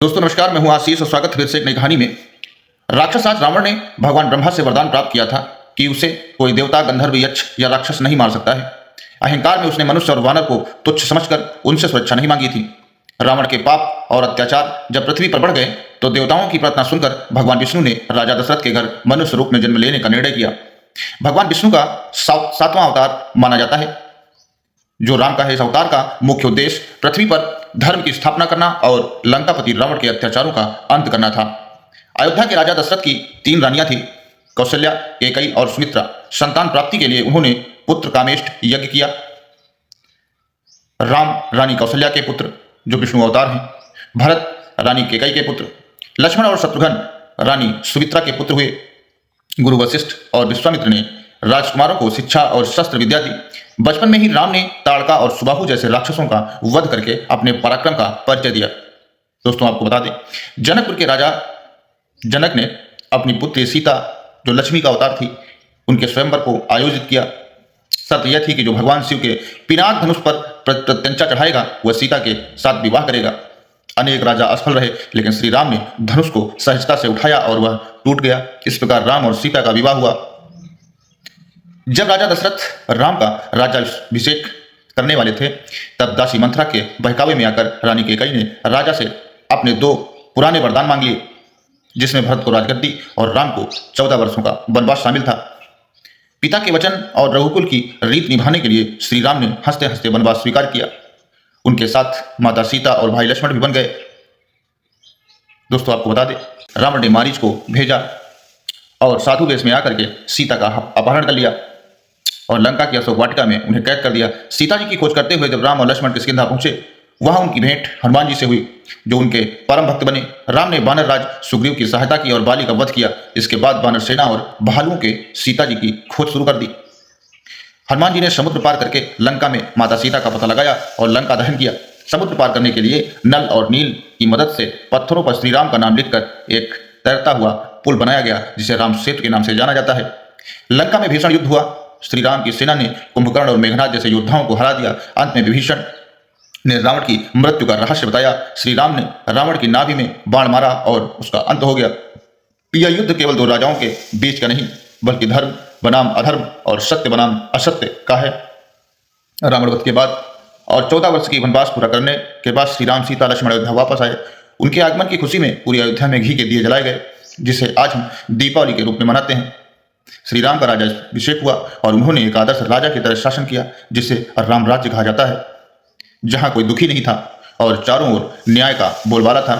दोस्तों नमस्कार, मैं हूं आशीष और स्वागत है फिर से एक नई कहानी में। राक्षस राज रावण ने भगवान ब्रह्मा से वरदान प्राप्त किया था कि उसे कोई देवता, गंधर्व, यक्ष या राक्षस नहीं मार सकता है। अहंकार में उसने मनुष्य और वानर को तुच्छ समझकर उनसे सुरक्षा नहीं मांगी थी। रावण के पाप और अत्याचार जब पृथ्वी पर बढ़ गए तो देवताओं की प्रार्थना सुनकर भगवान विष्णु ने राजा दशरथ के घर मनुष्य रूप में जन्म लेने का निर्णय किया। भगवान विष्णु का सातवां अवतार माना जाता है। जो राम का है, इस अवतार का मुख्य उद्देश्य पृथ्वी पर धर्म की स्थापना करना और लंकापति रावण के अत्याचारों का अंत करना था। अयोध्या के राजा दशरथ की 3 रानियां थी, कौशल्या, कैकेयी और सुमित्रा। संतान प्राप्ति के लिए उन्होंने पुत्र कामेष्ट यज्ञ किया। राम रानी कौशल्या के पुत्र जो विष्णु अवतार हैं, भरत रानी कैकेयी के पुत्र, लक्ष्मण और शत्रुघ्न रानी सुमित्रा के पुत्र हुए। गुरु वशिष्ठ और विश्वामित्र ने राजकुमारों को शिक्षा और शस्त्र विद्या दी। बचपन में ही राम ने ताड़का और सुबाहु जैसे राक्षसों का वध करके अपने पराक्रम का परिचय दिया। दोस्तों आपको बता दें, जनकपुर के राजा जनक ने अपनी पुत्री सीता, जो लक्ष्मी का अवतार थी, उनके स्वयंवर को आयोजित किया। शर्त यह थी कि जो भगवान शिव के पिनाक धनुष पर प्रत्यंचा चढ़ाएगा वह सीता के साथ विवाह करेगा। अनेक राजा असफल रहे, लेकिन श्री राम ने धनुष को सहजता से उठाया और वह टूट गया। इस प्रकार राम और सीता का विवाह हुआ। जब राजा दशरथ राम का राज्याभिषेक करने वाले थे, तब दासी मंथरा के बहकावे में आकर रानी कैकेयी ने राजा से अपने 2 पुराने वरदान मांग लिए, जिसमें भरत को राजगद्दी और राम को 14 वर्षों का वनवास शामिल था। पिता के वचन और रघुकुल की रीत निभाने के लिए श्री राम ने हंसते हंसते वनवास स्वीकार किया। उनके साथ माता सीता और भाई लक्ष्मण भी बन गए। दोस्तों आपको बता दें, रावण ने मारीच को भेजा और साधु वेश में आकर के सीता का अपहरण कर लिया और लंका की अशोक वाटिका में उन्हें कैद कर दिया। सीता जी की खोज करते हुए जब राम और लक्ष्मण किष्किंधा पहुंचे, वहां उनकी भेंट हनुमान जी से हुई, जो उनके परम भक्त बने। राम ने वानर राज सुग्रीव की सहायता की और बाली का वध किया। इसके बाद वानर सेना और भालुओं के सीता जी की खोज शुरू कर दी। हनुमान जी ने समुद्र पार करके लंका में माता सीता का पता लगाया और लंका दहन किया। समुद्र पार करने के लिए नल और नील की मदद से पत्थरों पर श्री राम का नाम लिखकर एक तैरता हुआ पुल बनाया गया, जिसे राम सेतु के नाम से जाना जाता है। लंका में भीषण युद्ध हुआ। श्री राम की सेना ने कुंभकर्ण और मेघनाद जैसे योद्धाओं को हरा दिया। अंत में विभीषण ने रावण की मृत्यु का रहस्य बताया। श्री राम ने रावण की नाभि में बाण मारा और उसका अंत हो गया। यह युद्ध केवल 2 राजाओं के बीच का नहीं, बल्कि धर्म बनाम अधर्म और सत्य बनाम असत्य का है। रावण वध के बाद और 14 वर्ष की वनवास पूरा करने के बाद श्री राम, सीता, लक्ष्मण अयोध्या वापस आए। उनके आगमन की खुशी में पूरी अयोध्या में घी के दिए जलाए गए, जिसे आज हम दीपावली के रूप में मनाते हैं। श्री राम का राज्याभिषेक हुआ और उन्होंने एक आदर्श राजा की तरह शासन किया, जिसे राम राज्य कहा जाता है, जहां कोई दुखी नहीं था और चारों ओर न्याय का बोलबाला था।